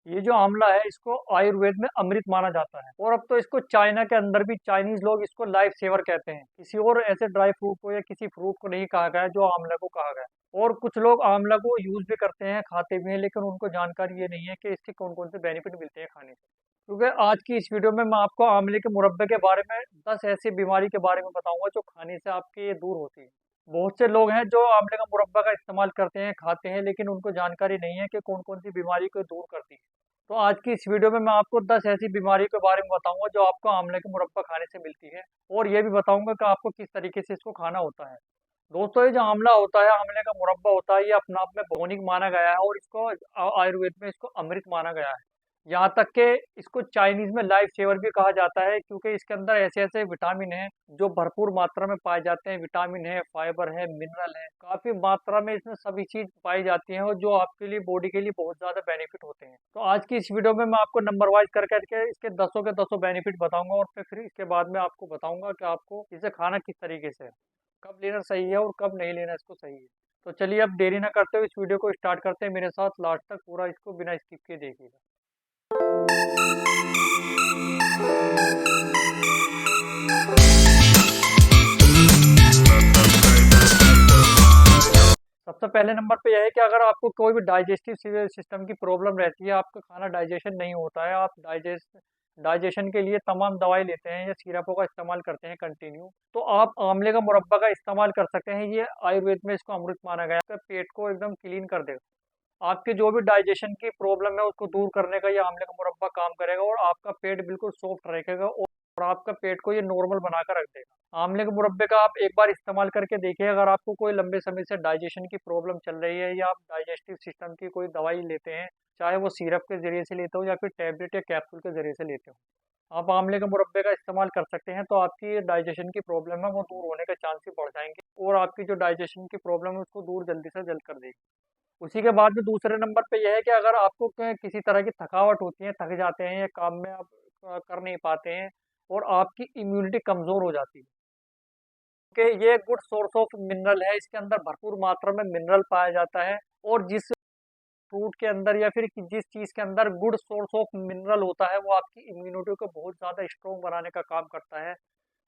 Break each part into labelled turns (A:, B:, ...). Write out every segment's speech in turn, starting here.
A: ये जो आंवला है इसको आयुर्वेद में अमृत माना जाता है और अब तो इसको चाइना के अंदर भी चाइनीज लोग इसको लाइफ सेवर कहते हैं। किसी और ऐसे ड्राई फ्रूट को या किसी फ्रूट को नहीं कहा गया है जो आंवला को कहा गया है। और कुछ लोग आंवला को यूज भी करते हैं, खाते भी हैं, लेकिन उनको जानकारी ये नहीं है कि इसके कौन कौन से बेनिफिट मिलते हैं खाने से। क्योंकि आज की इस वीडियो में मैं आपको आंवले के मुरब्बे के बारे में 10 ऐसी बीमारी के बारे में बताऊंगा जो खाने से आपके ये दूर होती है। बहुत से लोग हैं जो आंवले का मुरब्बा का इस्तेमाल करते हैं, खाते हैं, लेकिन उनको जानकारी नहीं है कि कौन कौन सी बीमारी को दूर करती है। तो आज की इस वीडियो में मैं आपको 10 ऐसी बीमारी के बारे में बताऊंगा जो आपको आंवले के मुरब्बा खाने से मिलती है, और ये भी बताऊंगा कि आपको किस तरीके से इसको खाना होता है। दोस्तों, ये जो आंवला होता है, आंवले का मुरब्बा होता है, ये अपने आप में भौनिक माना गया है और इसको आयुर्वेद में इसको अमृत माना गया है। यहाँ तक कि इसको चाइनीज में लाइफ सेवर भी कहा जाता है, क्योंकि इसके अंदर ऐसे ऐसे विटामिन हैं जो भरपूर मात्रा में पाए जाते हैं। विटामिन है, फाइबर है, मिनरल है, काफी मात्रा में इसमें सभी चीज पाई जाती हैं और जो आपके लिए बॉडी के लिए बहुत ज्यादा बेनिफिट होते हैं। तो आज की इस वीडियो में मैं आपको नंबर वाइज कर करके इसके दसों के दसों बेनिफिट बताऊंगा, और फिर इसके बाद में आपको बताऊंगा कि आपको इसे खाना किस तरीके से है, कब लेना सही है और कब नहीं लेना इसको सही है। तो चलिए अब देरी ना करते हुए इस वीडियो को स्टार्ट करते हैं। मेरे साथ लास्ट तक पूरा इसको बिना स्किप किए देखिएगा। सबसे पहले नंबर पे यह है कि अगर आपको कोई भी डाइजेस्टिव सिस्टम की प्रॉब्लम रहती है, आपका खाना डाइजेशन नहीं होता है, आप डाइजेशन के लिए तमाम दवाई लेते हैं या सिरपों का इस्तेमाल करते हैं कंटिन्यू, तो आप आंवले का मुरब्बा का इस्तेमाल कर सकते हैं। ये आयुर्वेद में इसको अमृत माना गया है। पेट को एकदम क्लीन कर देगा। आपके जो भी डाइजेशन की प्रॉब्लम है उसको दूर करने का ये आंवले का मुरब्बा काम करेगा, और आपका पेट बिल्कुल सॉफ्ट रहेगा, और आपका पेट को ये नॉर्मल बनाकर रख देगा। आंवले के मुरब्बे का आप एक बार इस्तेमाल करके देखिए। अगर आपको कोई लंबे समय से डाइजेशन की प्रॉब्लम चल रही है या आप डाइजेस्टिव सिस्टम की कोई दवाई लेते हैं, चाहे वो सिरप के जरिए से लेते हो या फिर टैबलेट या कैप्सूल के जरिए से लेते हो, आप आंवले के मुरब्बे का इस्तेमाल कर सकते हैं। तो आपकी ये डाइजेशन की प्रॉब्लम है वो दूर होने के चांसेस बढ़ जाएंगे, और आपकी जो डाइजेशन की प्रॉब्लम है उसको दूर जल्दी से जल्द कर देगी। उसी के बाद में दूसरे नंबर पे यह है कि अगर आपको किसी तरह की थकावट होती है, थक जाते हैं या काम में आप कर नहीं पाते हैं, और आपकी इम्यूनिटी कमजोर हो जाती है, कि ये गुड सोर्स ऑफ मिनरल है। इसके अंदर भरपूर मात्रा में मिनरल पाया जाता है, और जिस फ्रूट के अंदर या फिर जिस चीज के अंदर गुड सोर्स ऑफ मिनरल होता है, वो आपकी इम्यूनिटी को बहुत ज्यादा स्ट्रोंग बनाने का काम करता है।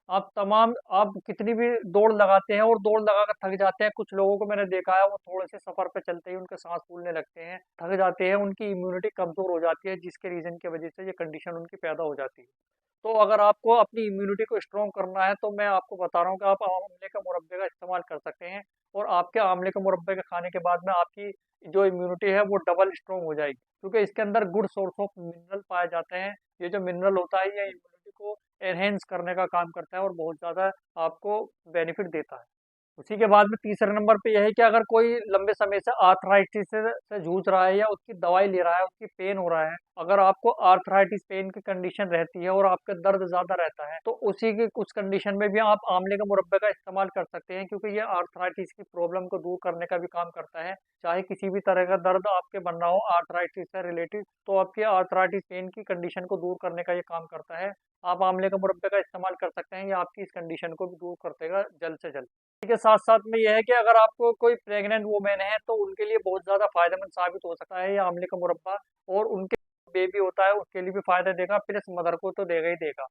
A: आप कितनी भी दौड़ लगाते हैं और दौड़ लगा कर थक जाते हैं, कुछ लोगों को मैंने देखा है वो थोड़े से सफर पे चलते ही उनके सांस फूलने लगते हैं, थक जाते हैं, उनकी इम्यूनिटी कमजोर हो जाती है, जिसके रीजन की वजह से ये कंडीशन उनकी पैदा हो जाती है। तो अगर आपको अपनी इम्यूनिटी को स्ट्रॉन्ग करना है, तो मैं आपको बता रहा हूँ कि आप आंवले के मुरब्बे का इस्तेमाल कर सकते हैं, और आपके आंवले के मुरब्बे के खाने के बाद में आपकी जो इम्यूनिटी है वो डबल स्ट्रॉन्ग हो जाएगी, क्योंकि इसके अंदर गुड सोर्स ऑफ मिनरल पाए जाते हैं। ये जो मिनरल होता है ये इम्यूनिटी को एनहेंस करने का काम करता है और बहुत ज़्यादा आपको बेनिफिट देता है। उसी के बाद में तीसरे नंबर पे यह है कि अगर कोई लंबे समय से आर्थराइटिस से जूझ रहा है या उसकी दवाई ले रहा है, उसकी पेन हो रहा है, अगर आपको आर्थराइटिस पेन की कंडीशन रहती है और आपका दर्द ज़्यादा रहता है, तो उसी की कुछ कंडीशन में भी आप आंवले के मुरब्बे का इस्तेमाल कर सकते हैं, क्योंकि ये आर्थराइटिस की प्रॉब्लम को दूर करने का भी काम करता है। चाहे किसी भी तरह का दर्द आपके बन रहा हो आर्थराइटिस से रिलेटेड, तो आपके आर्थराइटिस पेन की कंडीशन को दूर करने का ये काम करता है। आप आंवले के मुरब्बे का इस्तेमाल कर सकते हैं, ये आपकी इस कंडीशन को भी दूर कर देगा जल्द से जल्द। के साथ साथ में यह है कि अगर आपको कोई प्रेग्नेंट वुमेन है तो उनके लिए बहुत ज़्यादा फायदेमंद साबित हो सकता है ये आंवले का मुरब्बा, और उनके बेबी होता है उसके लिए भी फायदा देगा, प्लस मदर को तो देगा ही देगा।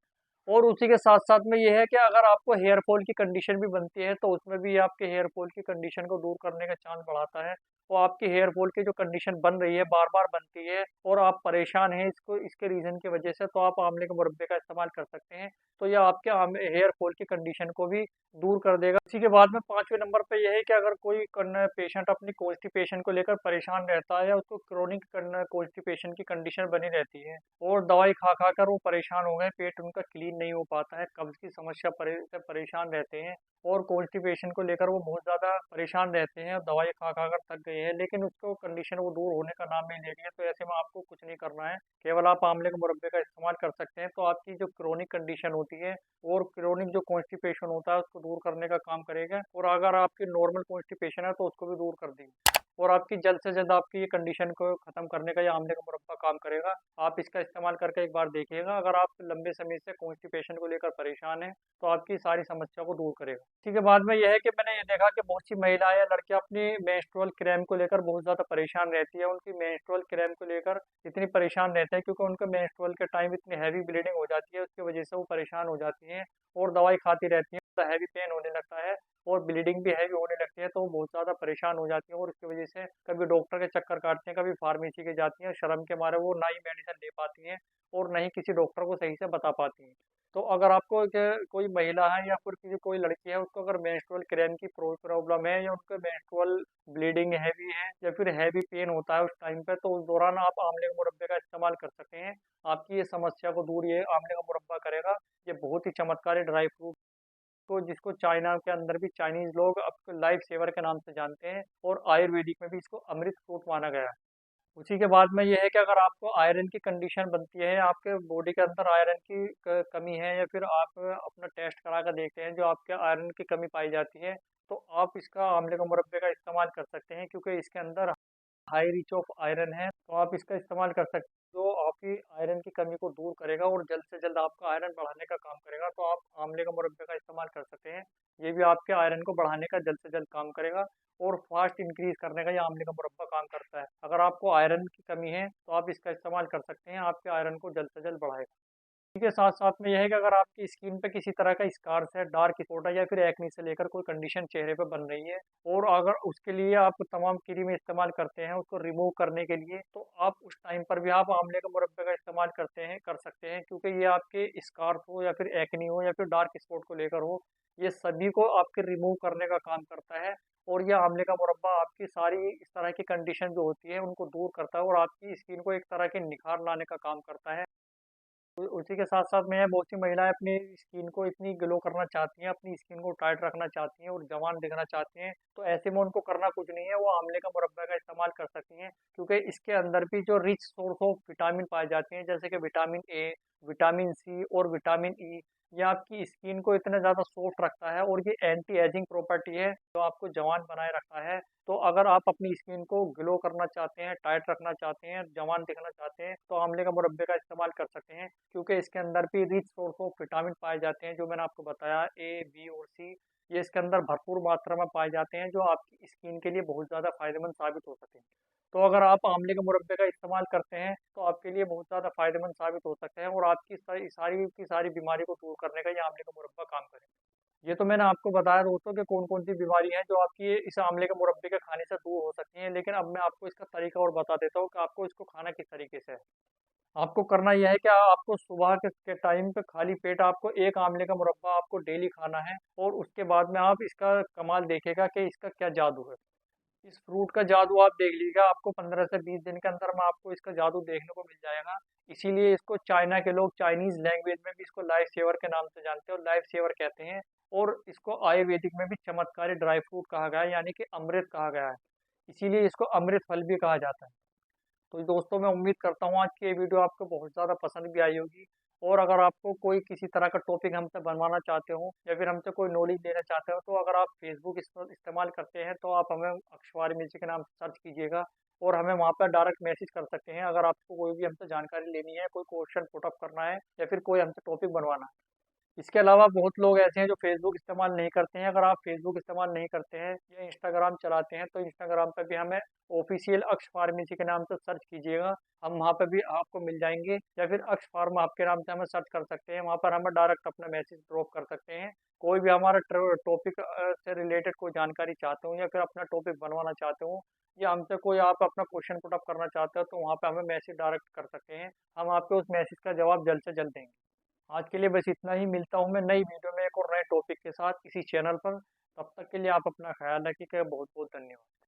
A: और उसी के साथ साथ में ये है कि अगर आपको हेयर फॉल की कंडीशन भी बनती है, तो उसमें भी आपके हेयर फॉल की कंडीशन को दूर करने का चांस बढ़ाता है। तो आपकी हेयर फॉल की जो कंडीशन बन रही है, बार बार बनती है, और आप परेशान हैं इसको इसके रीजन की वजह से, तो आप आंवले के मुरब्बे का इस्तेमाल कर सकते हैं। तो यह आपके हेयर फॉल की कंडीशन को भी दूर कर देगा। इसी के बाद में पांचवें नंबर पे यह है कि अगर कोई पेशेंट अपनी कॉन्स्टिपेशन को लेकर परेशान रहता है, या उसको क्रोनिक कॉन्स्टिपेशन की कंडीशन बनी रहती है, और दवाई खा खा कर वो परेशान हो गए, पेट उनका क्लीन नहीं हो पाता है, कब्ज की समस्या से परेशान रहते हैं, और कॉन्स्टिपेशन को लेकर वो बहुत ज़्यादा परेशान रहते हैं, दवाई खा खा कर थक गए हैं, लेकिन उसको कंडीशन वो दूर होने का नाम नहीं ले रही है, तो ऐसे में आपको कुछ नहीं करना है, केवल आप आंवले के मुरब्बे का इस्तेमाल कर सकते हैं। तो आपकी जो क्रोनिक कंडीशन होती है और क्रोनिक जो कॉन्स्टिपेशन होता है उसको दूर करने का काम करेगा, और अगर आपकी नॉर्मल कॉन्स्टिपेशन है तो उसको भी दूर कर देगी। और आपकी जल्द से जल्द आपकी ये कंडीशन को ख़त्म करने का ये आंवले का मुरब्बा काम करेगा। आप इसका इस्तेमाल करके एक बार देखिएगा। अगर आप लंबे समय से कॉन्स्टिपेशन को लेकर परेशान हैं, तो आपकी सारी समस्या को दूर करेगा। इसी के बाद में यह है कि मैंने ये देखा कि बहुत सी महिलाएं या लड़कियां अपनी मेंस्ट्रुअल क्रैम्प को लेकर बहुत ज़्यादा परेशान रहती है। उनकी मेंस्ट्रुअल क्रैम्प को लेकर इतनी परेशान रहते हैं क्योंकि उनके मेंस्ट्रुअल के टाइम इतनी हैवी ब्लीडिंग हो जाती है, उसकी वजह से वो परेशान हो जाती हैं और दवाई खाती रहती हैं। तो हैवी पेन होने लगता है और ब्लीडिंग भी हैवी होने लगती है, तो वो बहुत ज़्यादा परेशान हो जाती है और उसकी वजह से कभी डॉक्टर के चक्कर काटते हैं, कभी फार्मेसी के जाती हैं। शर्म के मारे वो ना ही मेडिसिन ले पाती हैं और ना ही किसी डॉक्टर को सही से बता पाती हैं। तो अगर आपको कोई महिला है या फिर किसी कोई लड़की है, उसको अगर मेंस्ट्रुअल क्रैम्प की प्रॉब्लम है या उनको मेंस्ट्रुअल ब्लीडिंग हैवी है या फिर हैवी पेन होता है उस टाइम पे, तो उस दौरान आप आंवले के मुरब्बे का इस्तेमाल कर सकते हैं। आपकी ये समस्या को दूर ये आंवले का मुरब्बा करेगा। ये बहुत ही चमत्कारी ड्राई फ्रूट को जिसको चाइना के अंदर भी चाइनीज लोग अब लाइफ सेवर के नाम से जानते हैं और आयुर्वेदिक में भी इसको अमृत फ्रूट माना गया है। उसी के बाद में ये है कि अगर आपको आयरन की कंडीशन बनती है, आपके बॉडी के अंदर आयरन की कमी है या फिर आप अपना टेस्ट करा कर देखते हैं जो आपके आयरन की कमी पाई जाती है, तो आप इसका आंवले के मुरब्बे का इस्तेमाल कर सकते हैं क्योंकि इसके अंदर हाई रिच ऑफ आयरन है। तो आप इसका इस्तेमाल कर सकते हैं जो आपकी आयरन की कमी को दूर करेगा और जल्द से जल्द आपका आयरन बढ़ाने का काम करेगा। तो आप आंवले का मुरब्बे का इस्तेमाल कर सकते हैं। ये भी आपके आयरन को बढ़ाने का जल्द से जल्द काम करेगा और फास्ट इंक्रीज करने का ये आंवले का मुरब्बा काम करता है। अगर आपको आयरन की कमी है तो आप इसका इस्तेमाल कर सकते हैं, आपके आयरन को जल्द से जल्द बढ़ाएगा। इसी के साथ साथ में यह है कि अगर आपकी स्किन पे किसी तरह का स्कार्स है, डार्क स्पॉट है या फिर एक्ने से लेकर कोई कंडीशन चेहरे पे बन रही है और अगर उसके लिए आप तमाम क्रीम इस्तेमाल करते हैं उसको रिमूव करने के लिए, तो आप उस टाइम पर भी आप आंवले के मुरब्बे का इस्तेमाल कर सकते हैं क्योंकि ये आपके स्कार्स हो या फिर एक्ने हो या फिर डार्क स्पॉट को लेकर हो, ये सभी को आपके रिमूव करने का काम करता है। और ये आंवले का मुरब्बा आपकी सारी इस तरह की कंडीशन जो होती है उनको दूर करता है और आपकी स्किन को एक तरह के निखार लाने का काम करता है। उसी के साथ-साथ में बहुत सी महिलाएँ अपनी स्किन को इतनी ग्लो करना चाहती हैं, अपनी स्किन को टाइट रखना चाहती हैं और जवान दिखना चाहती हैं, तो ऐसे में उनको करना कुछ नहीं है, वो आंवले का मुरब्बा का इस्तेमाल कर सकती हैं क्योंकि इसके अंदर भी जो रिच सोर्स ऑफ विटामिन पाए जाते हैं जैसे कि विटामिन ए, विटामिन सी और विटामिन ई, ये आपकी स्किन को इतना ज़्यादा सॉफ्ट रखता है और ये एंटी एजिंग प्रॉपर्टी है जो आपको जवान बनाए रखता है। तो अगर आप अपनी स्किन को ग्लो करना चाहते हैं, टाइट रखना चाहते हैं, जवान दिखना चाहते हैं, तो आंवले का मुरब्बे का इस्तेमाल कर सकते हैं क्योंकि इसके अंदर भी रिच सोर्स ऑफ विटामिन पाए जाते हैं जो मैंने आपको बताया ए, बी और सी। ये इसके अंदर भरपूर मात्रा में पाए जाते हैं जो आपकी स्किन के लिए बहुत ज़्यादा फायदेमंद साबित हो सके। तो अगर आप आंवले के मुरब्बे का इस्तेमाल करते हैं तो आपके लिए बहुत ज़्यादा फायदेमंद साबित हो सकते हैं और आपकी सारी की सारी बीमारी को दूर करने का ये आंवले का मुरब्बा काम करेगा। ये तो मैंने आपको बताया दोस्तों कि कौन-कौन सी बीमारी है जो आपकी इस आंवले के मुरब्बे के खाने से दूर हो सकती हैं, लेकिन अब मैं आपको इसका तरीका और बता देता हूँ कि आपको इसको खाना किस तरीके से है। आपको करना यह है कि आपको सुबह के टाइम पे खाली पेट आपको एक आंवले का मुरब्बा आपको डेली खाना है और उसके बाद में आप इसका कमाल देखेगा कि इसका क्या जादू है। इस फ्रूट का जादू आप देख लीजिएगा, आपको 15 से 20 दिन के अंदर में आपको इसका जादू देखने को मिल जाएगा। इसीलिए इसको चाइना के लोग चाइनीज़ लैंग्वेज में भी इसको लाइफ सेवर के नाम से जानते हैं और लाइफ सेवर कहते हैं और इसको आयुर्वेदिक में भी चमत्कारी ड्राई फ्रूट कहा गया है, यानी कि अमृत कहा गया है। इसीलिए इसको अमृत फल भी कहा जाता है। तो दोस्तों मैं उम्मीद करता हूँ आज की ये वीडियो आपको बहुत ज़्यादा पसंद भी आई होगी और अगर आपको कोई किसी तरह का टॉपिक हमसे बनवाना चाहते हो या फिर हमसे कोई नॉलेज लेना चाहते हो, तो अगर आप फेसबुक इस्तेमाल करते हैं तो आप हमें अक्षवार म्यूजिक के नाम से सर्च कीजिएगा और हमें वहाँ पर डायरेक्ट मैसेज कर सकते हैं अगर आपको कोई भी हमसे जानकारी लेनी है, कोई क्वेश्चन पुटअप करना है या फिर कोई हमसे टॉपिक बनवाना है। इसके अलावा बहुत लोग ऐसे हैं जो फेसबुक इस्तेमाल नहीं करते हैं। अगर आप फेसबुक इस्तेमाल नहीं करते हैं या इंस्टाग्राम चलाते हैं तो इंस्टाग्राम पर भी हमें ऑफिशियल अक्ष फार्मेसी के नाम से सर्च कीजिएगा, हम वहाँ पे भी आपको मिल जाएंगे या फिर अक्ष फार्मा आपके नाम से हमें सर्च कर सकते हैं, वहाँ पर हमें डायरेक्ट अपना मैसेज ड्रॉप कर सकते हैं। कोई भी हमारा टॉपिक से रिलेटेड कोई जानकारी चाहते हो या फिर अपना टॉपिक बनवाना चाहते हो या हमसे कोई आप अपना क्वेश्चन पुटअप करना चाहते हो, तो वहाँ पे हमें मैसेज डायरेक्ट कर सकते हैं, हम आपको उस मैसेज का जवाब जल्द से जल्द देंगे। आज के लिए बस इतना ही, मिलता हूँ मैं नई वीडियो में एक और नए टॉपिक के साथ इसी चैनल पर। तब तक के लिए आप अपना ख्याल रखिएगा। बहुत बहुत धन्यवाद।